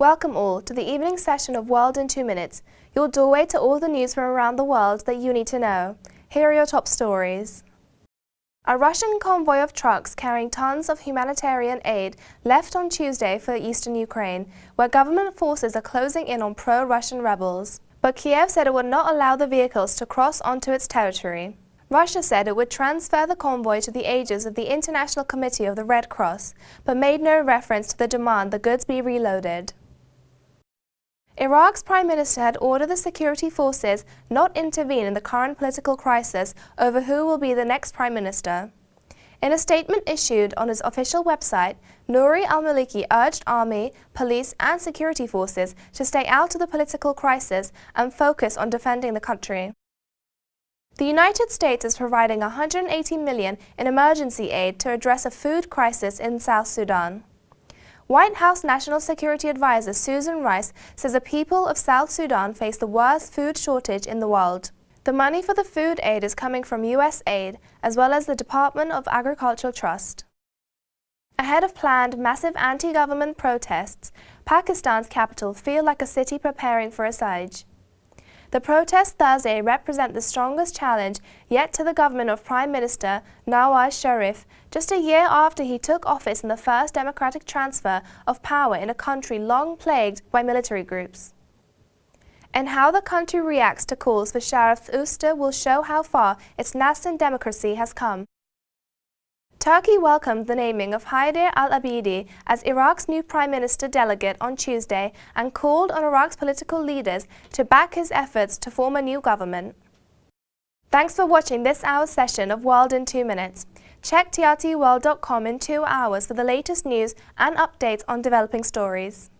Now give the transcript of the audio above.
Welcome all to the evening session of World in 2 Minutes, your doorway to all the news from around the world that you need to know. Here are your top stories. A Russian convoy of trucks carrying tons of humanitarian aid left on Tuesday for eastern Ukraine, where government forces are closing in on pro-Russian rebels. But Kiev said it would not allow the vehicles to cross onto its territory. Russia said it would transfer the convoy to the aegis of the International Committee of the Red Cross, but made no reference to the demand the goods be reloaded. Iraq's Prime Minister had ordered the security forces not intervene in the current political crisis over who will be the next Prime Minister. In a statement issued on his official website, Nouri al-Maliki urged army, police and security forces to stay out of the political crisis and focus on defending the country. The United States is providing $180 million in emergency aid to address a food crisis in South Sudan. White House National Security Advisor Susan Rice says the people of South Sudan face the worst food shortage in the world. The money for the food aid is coming from U.S. aid as well as the Department of Agricultural Trust. Ahead of planned massive anti-government protests, Pakistan's capital feels like a city preparing for a siege. The protests Thursday represent the strongest challenge yet to the government of Prime Minister Nawaz Sharif, just a year after he took office in the first democratic transfer of power in a country long plagued by military groups. And how the country reacts to calls for Sharif's ouster will show how far its nascent democracy has come. Turkey welcomed the naming of Haider al-Abadi as Iraq's new Prime Minister delegate on Tuesday and called on Iraq's political leaders to back his efforts to form a new government. Thanks for watching this hour's session of World in 2 Minutes. Check trtworld.com in 2 hours for the latest news and updates on developing stories.